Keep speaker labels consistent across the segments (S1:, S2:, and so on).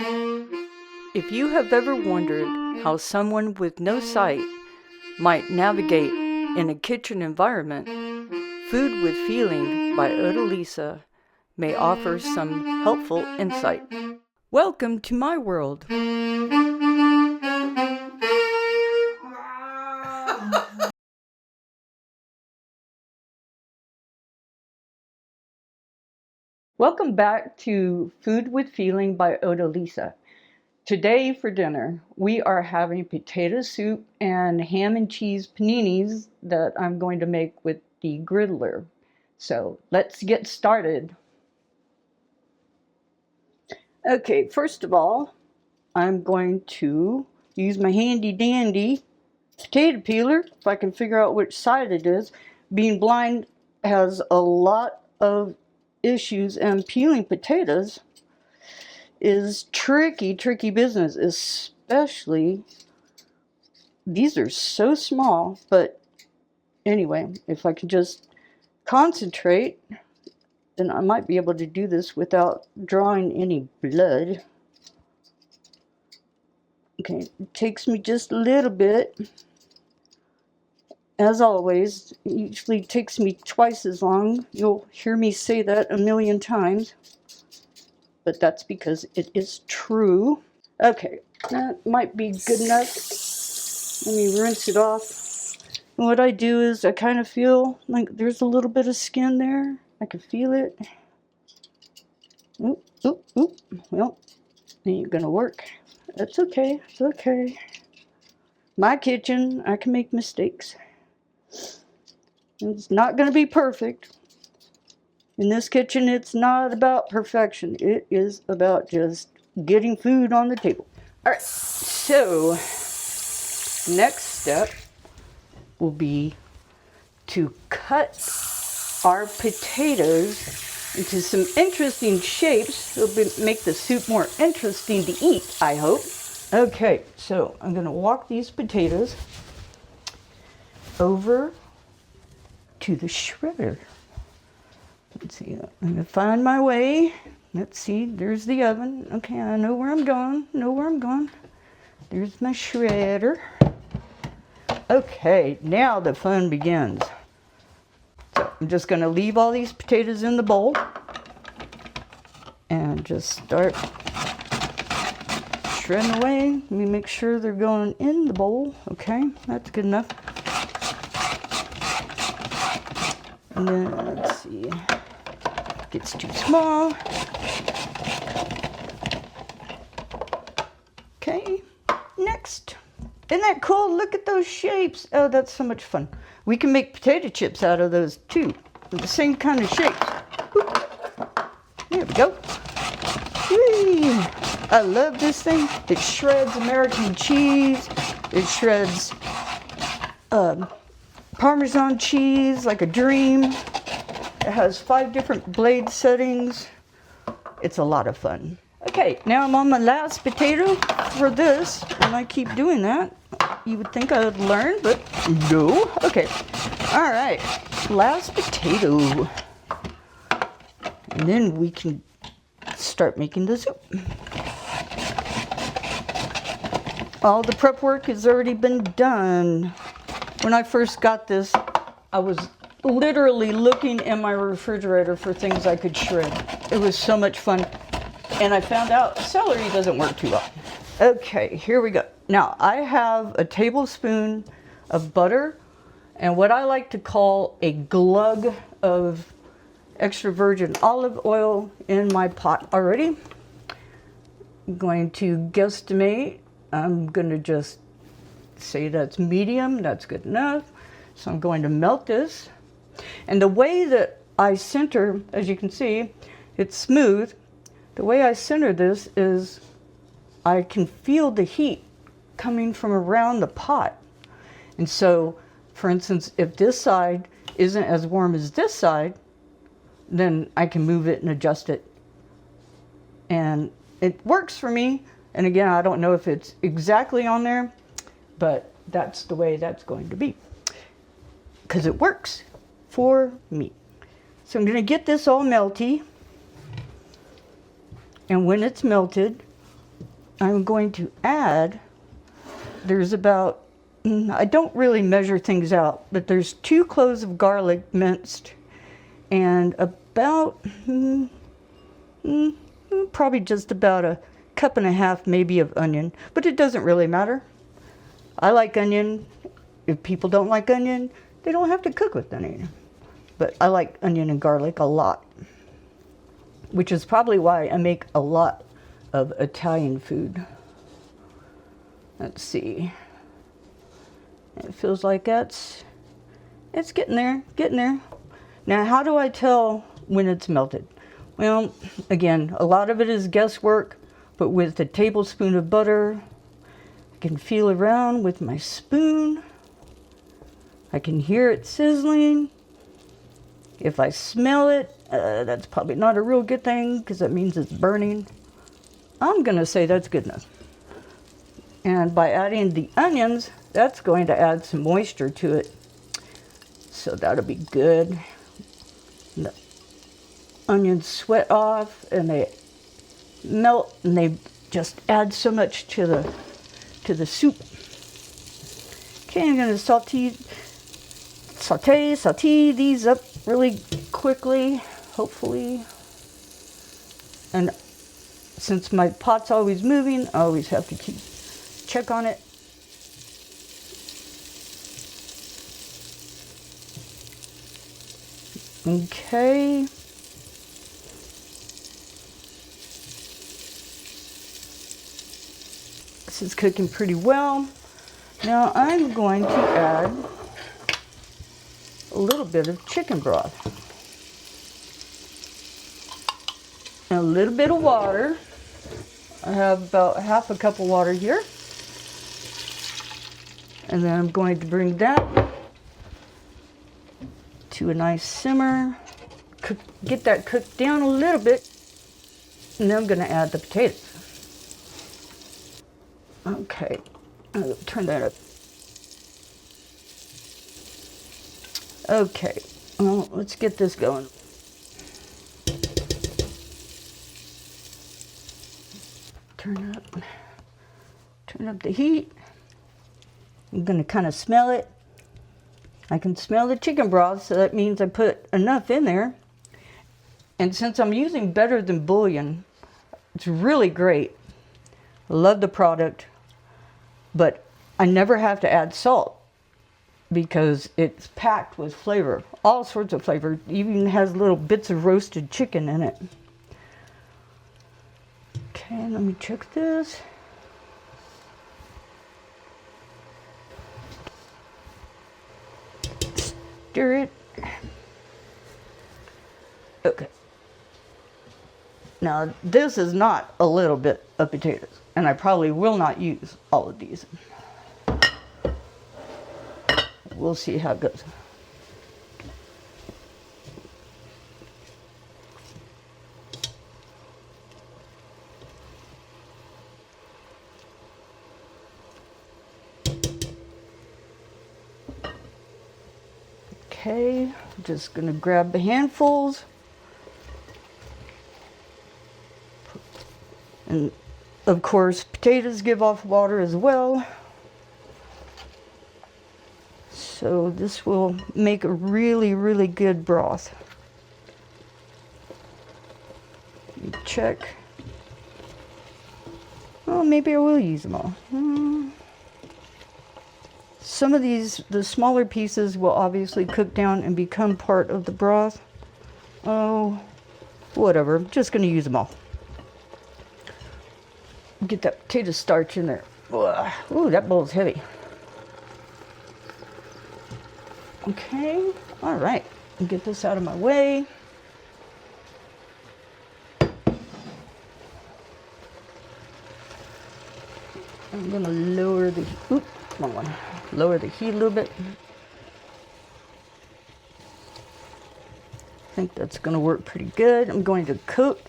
S1: If you have ever wondered how someone with no sight might navigate in a kitchen environment, Food with Feeling by Odalisa may offer some helpful insight. Welcome to my world. Welcome back to Food with Feeling by Odalisa. Today for dinner, we are having potato soup and ham and cheese paninis that I'm going to make with the griddler. So let's get started. Okay, first of all, I'm going to use my handy dandy potato peeler, if I can figure out which side it is. Being blind has a lot of issues, and peeling potatoes is tricky business, especially these are so small. But anyway, if I can just concentrate, then I might be able to do this without drawing any blood. Okay, it takes me just a little bit. As always, it usually takes me twice as long. You'll hear me say that a million times, but that's because it is true. Okay, that might be good enough. Let me rinse it off. And what I do is I kind of feel like there's a little bit of skin there. I can feel it. Oop, oop, oop. Well, it ain't gonna work. That's okay, it's okay. My kitchen, I can make mistakes. It's not gonna be perfect. In this kitchen, it's not about perfection. It is about just getting food on the table. All right, so next step will be to cut our potatoes into some interesting shapes. It'll make the soup more interesting to eat, I hope. Okay, so I'm gonna walk these potatoes over to the shredder. Let's see, I'm gonna find my way. Let's see, there's the oven. Okay, I know where I'm going, There's my shredder. Okay, now the fun begins. So I'm just gonna leave all these potatoes in the bowl and just start shredding away. Let me make sure they're going in the bowl. Okay, that's good enough. And then, let's see, it gets too small. Okay, next. Isn't that cool? Look at those shapes. Oh, that's so much fun. We can make potato chips out of those too, with the same kind of shapes. There we go. Whee! I love this thing. It shreds American cheese. It shreds Parmesan cheese like a dream. It has 5 different blade settings. It's a lot of fun. Okay, now I'm on my last potato for this, and I keep doing that. You would think I would learn, but no. Okay, all right, last potato. And then we can start making the soup. All the prep work has already been done. When I first got this, I was literally looking in my refrigerator for things I could shred. It was so much fun. And I found out celery doesn't work too well. Okay, here we go. Now, I have a tablespoon of butter and what I like to call a glug of extra virgin olive oil in my pot already. I'm going to guesstimate. I'm going to just say that's medium. That's good enough. So I'm going to melt this. And the way that I center, as you can see, it's smooth. The way I center this is I can feel the heat coming from around the pot. And so, for instance, if this side isn't as warm as this side, then I can move it and adjust it. And it works for me. And again, I don't know if it's exactly on there, but that's the way that's going to be. Because it works for me. So I'm going to get this all melty. And when it's melted, I'm going to add, there's about, I don't really measure things out, but there's 2 cloves of garlic minced and about, probably just about a cup and a half maybe of onion, but it doesn't really matter. I like onion. If people don't like onion, they don't have to cook with onion. But I like onion and garlic a lot, which is probably why I make a lot of Italian food. Let's see. It feels like it's getting there, getting there. Now, how do I tell when it's melted? Well, again, a lot of it is guesswork, but with a tablespoon of butter, I can feel around with my spoon. I can hear it sizzling. If I smell it, that's probably not a real good thing because that means it's burning. I'm gonna say that's good enough. And by adding the onions, that's going to add some moisture to it. So that'll be good. The onions sweat off and they melt and they just add so much to the soup. Okay, I'm gonna saute these up really quickly, hopefully. And since my pot's always moving, I always have to check on it. Okay. This is cooking pretty well. Now I'm going to add a little bit of chicken broth. And a little bit of water. I have about half a cup of water here. And then I'm going to bring that to a nice simmer. Get that cooked down a little bit. And then I'm going to add the potatoes. Okay, I'll turn that up. Okay, well, let's get this going. Turn up the heat. I'm gonna kind of smell it. I can smell the chicken broth, so that means I put enough in there. And since I'm using better than bouillon, it's really great. I love the product, but I never have to add salt because it's packed with flavor, all sorts of flavor. It even has little bits of roasted chicken in it. Okay, let me check this. Stir it. Okay. Now, this is not a little bit of potatoes, and I probably will not use all of these. We'll see how it goes. Okay, I'm just gonna grab the handfuls. And of course, potatoes give off water as well. So this will make a really, really good broth. Check. Well, maybe I will use them all. Some of these, the smaller pieces, will obviously cook down and become part of the broth. Oh, whatever. I'm just going to use them all. Get that potato starch in there. Ooh, that bowl's heavy. Okay, all right. Get this out of my way. I'm gonna lower the, wrong one. Lower the heat a little bit. I think that's gonna work pretty good. I'm going to coat.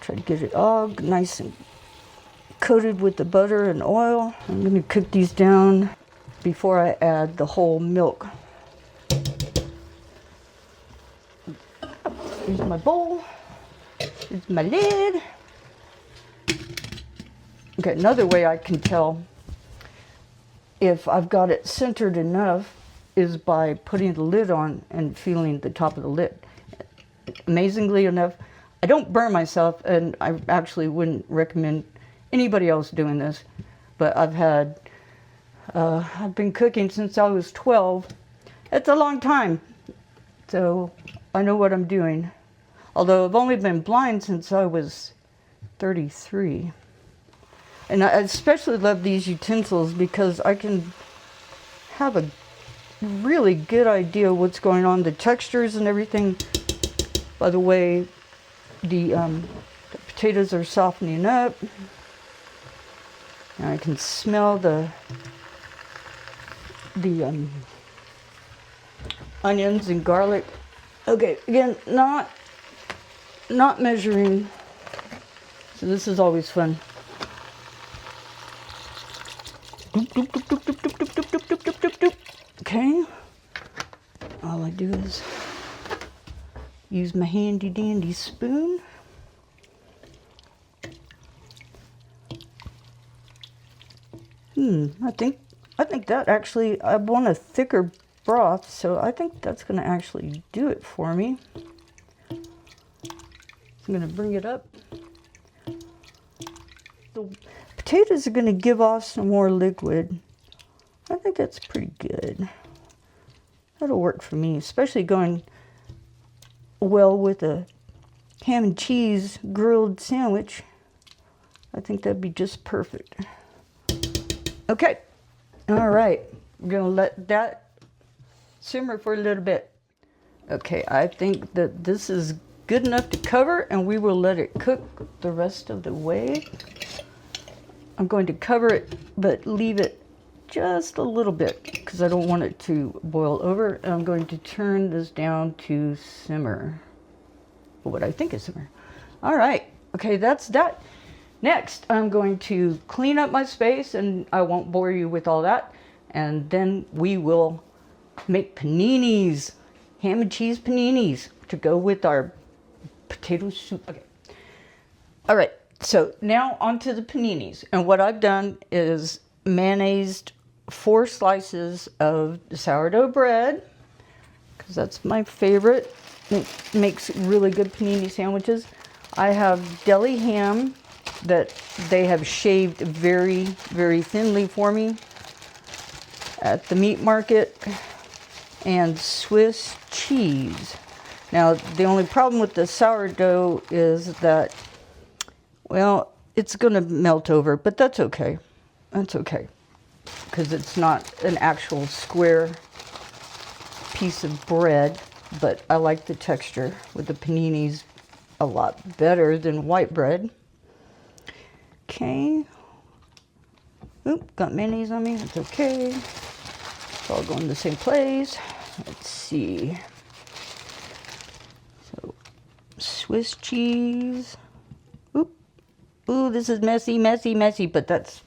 S1: Try to get it all nice and coated with the butter and oil. I'm gonna cook these down before I add the whole milk. Here's my bowl. Here's my lid. Okay, another way I can tell if I've got it centered enough is by putting the lid on and feeling the top of the lid. Amazingly enough, I don't burn myself, and I actually wouldn't recommend anybody else doing this, but I've been cooking since I was 12. It's a long time, so I know what I'm doing. Although I've only been blind since I was 33. And I especially love these utensils because I can have a really good idea what's going on, the textures and everything, by the way the potatoes are softening up. And I can smell the onions and garlic. Okay, again, not measuring, so this is always fun. Okay, all I do is use my handy dandy spoon. I think that actually, I want a thicker broth, so I think that's going to actually do it for me. I'm going to bring it up. The potatoes are going to give off some more liquid. I think that's pretty good. That'll work for me, especially going well with a ham and cheese grilled sandwich. I think that'd be just perfect. Okay, all right. We're going to let that simmer for a little bit. Okay, I think that this is good enough to cover, and we will let it cook the rest of the way. I'm going to cover it, but leave it just a little bit because I don't want it to boil over. And I'm going to turn this down to simmer, or what I think is simmer. All right, okay, that's that. Next, I'm going to clean up my space, and I won't bore you with all that. And then we will make paninis, ham and cheese paninis, to go with our potato soup. Okay. All right, so now onto the paninis. And what I've done is mayonnaised 4 slices of sourdough bread, because that's my favorite. It makes really good panini sandwiches. I have deli ham that they have shaved very, very thinly for me at the meat market, and Swiss cheese. Now, the only problem with the sourdough is that, well, it's going to melt over, but that's okay. That's okay, because it's not an actual square piece of bread, but I like the texture with the paninis a lot better than white bread. Okay. Oop, got mayonnaise on me. That's okay. It's all going to the same place. Let's see. So, Swiss cheese. Oop. Ooh, this is messy, messy, messy, but that's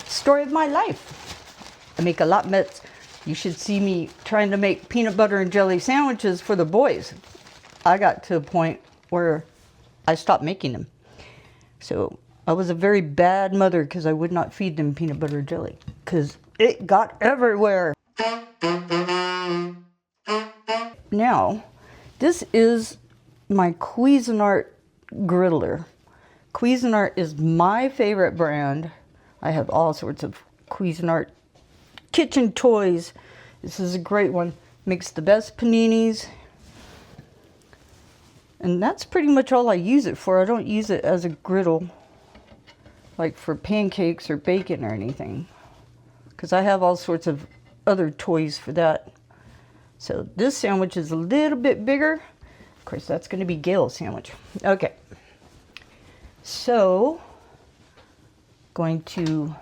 S1: the story of my life. I make a lot mess. You should see me trying to make peanut butter and jelly sandwiches for the boys. I got to a point where I stopped making them. So I was a very bad mother because I would not feed them peanut butter and jelly because it got everywhere. Now, this is my Cuisinart Griddler. Cuisinart is my favorite brand. I have all sorts of Cuisinart kitchen toys. This is a great one. Makes the best paninis. And that's pretty much all I use it for. I don't use it as a griddle, like for pancakes or bacon or anything, because I have all sorts of other toys for that. So this sandwich is a little bit bigger. Of course, that's going to be Gale's sandwich. Okay. So, going to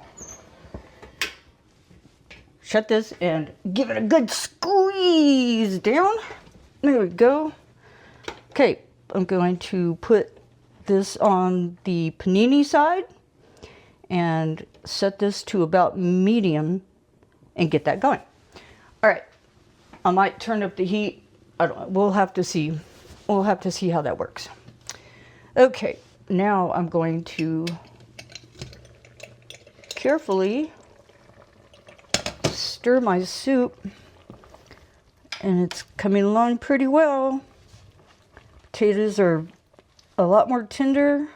S1: shut this and give it a good squeeze down. There we go. Okay, I'm going to put this on the panini side and set this to about medium and get that going. All right, I might turn up the heat. We'll have to see. We'll have to see how that works. Okay, now I'm going to carefully stir my soup, and it's coming along pretty well. Potatoes are a lot more tender.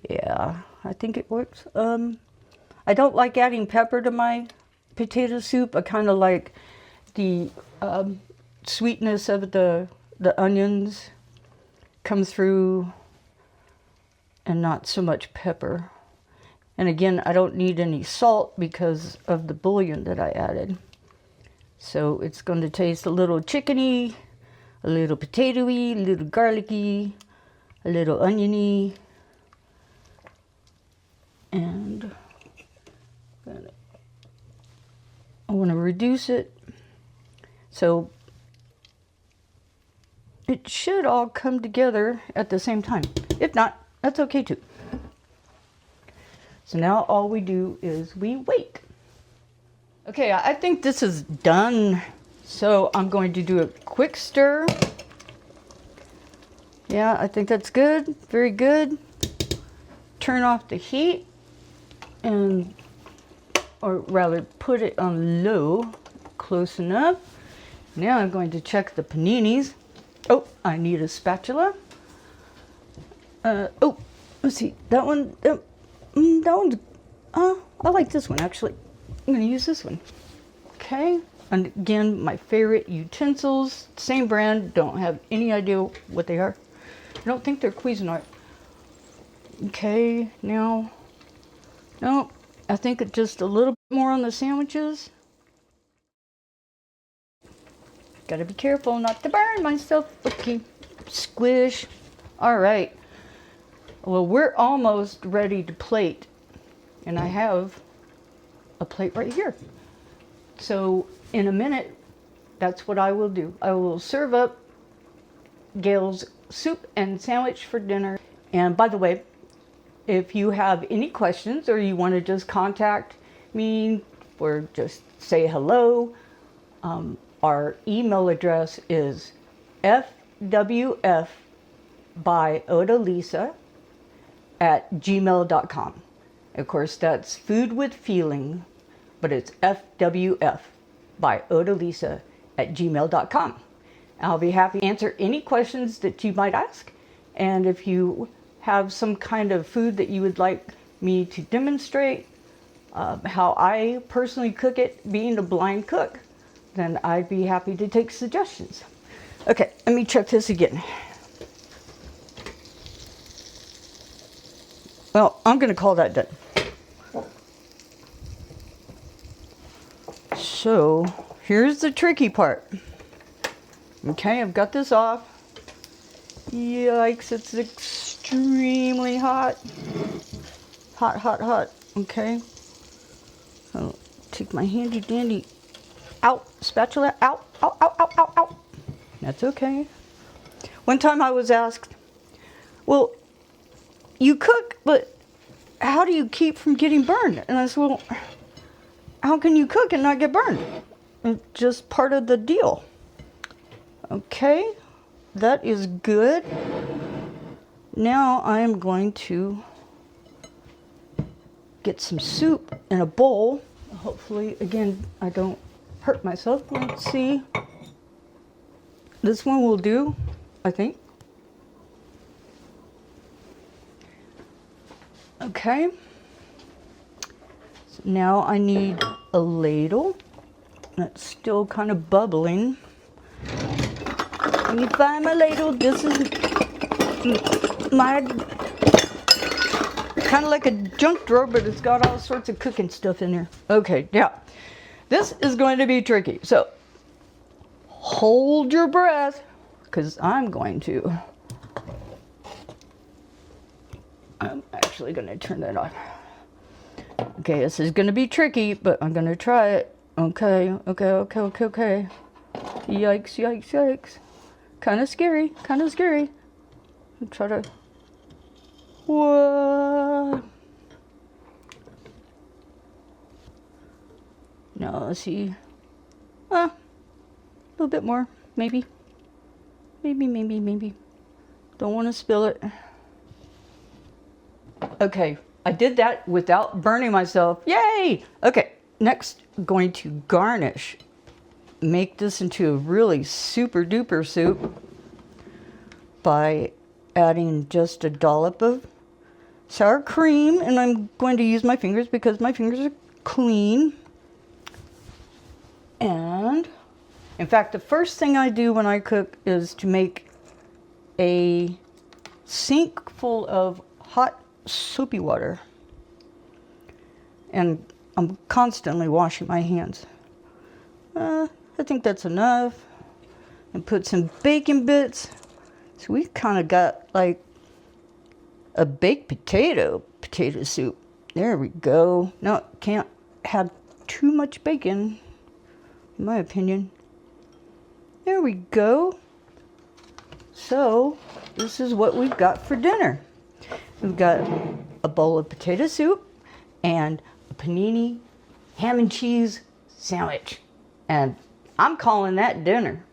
S1: Yeah, I think it works. I don't like adding pepper to my potato soup. I kind of like the sweetness of the onions come through and not so much pepper. And again, I don't need any salt because of the bouillon that I added. So it's going to taste a little chickeny, a little potatoey, a little garlicky, a little oniony. And I want to reduce it so it should all come together at the same time. If not, that's okay too. So now all we do is we wait. Okay, I think this is done. So I'm going to do a quick stir. Yeah, I think that's good. Very good. Turn off the heat, and or rather put it on low, close enough. Now I'm going to check the paninis. Oh, I need a spatula. Oh, let's see, that one, that one's, I like this one actually. I'm gonna use this one. Okay, and again, my favorite utensils, same brand, don't have any idea what they are. I don't think they're Cuisinart. Okay, now, no, I think it's just a little bit more on the sandwiches. Gotta be careful not to burn myself. Okay, squish. All right. Well, we're almost ready to plate, and I have a plate right here. So in a minute, that's what I will do. I will serve up Gale's soup and sandwich for dinner. And by the way, if you have any questions or you want to just contact me or just say hello, our email address is fwfbyodalisa@gmail.com. Of course, that's food with feeling, but it's fwfbyodalisa@gmail.com. I'll be happy to answer any questions that you might ask. And if you have some kind of food that you would like me to demonstrate how I personally cook it, being a blind cook, then I'd be happy to take suggestions. Okay, let me check this again. Well, I'm going to call that done. So, here's the tricky part. Okay, I've got this off. Yikes, it's extremely hot. Hot, hot, hot. Okay. I'll take my handy dandy spatula out. Ow, ow, ow, ow, ow. That's okay. One time I was asked, well, you cook, but how do you keep from getting burned? And I said, well, how can you cook and not get burned? It's just part of the deal. Okay, that is good. Now I am going to get some soup in a bowl. Hopefully, again, I don't hurt myself. Let's see. This one will do, I think. Okay. So now I need a ladle. That's still kind of bubbling. Let me find my ladle. This is my kind of like a junk drawer, but it's got all sorts of cooking stuff in there. Okay, now this is going to be tricky. So hold your breath, because I'm actually going to turn that on. Okay, this is going to be tricky, but I'm going to try it. Okay. Yikes, yikes, yikes. Kind of scary, kind of scary. I'll try to... What? Now, let's see. A little bit more, maybe. Maybe. Don't want to spill it. Okay, I did that without burning myself. Yay! Okay, next I'm going to garnish. Make this into a really super duper soup by adding just a dollop of sour cream, and I'm going to use my fingers because my fingers are clean. And in fact, the first thing I do when I cook is to make a sink full of hot soapy water. And I'm constantly washing my hands. I think that's enough. And put some bacon bits. So we've kind of got like a baked potato soup. There we go. No, can't have too much bacon, in my opinion. There we go. So this is what we've got for dinner. We've got a bowl of potato soup and a panini ham and cheese sandwich. And I'm calling that dinner.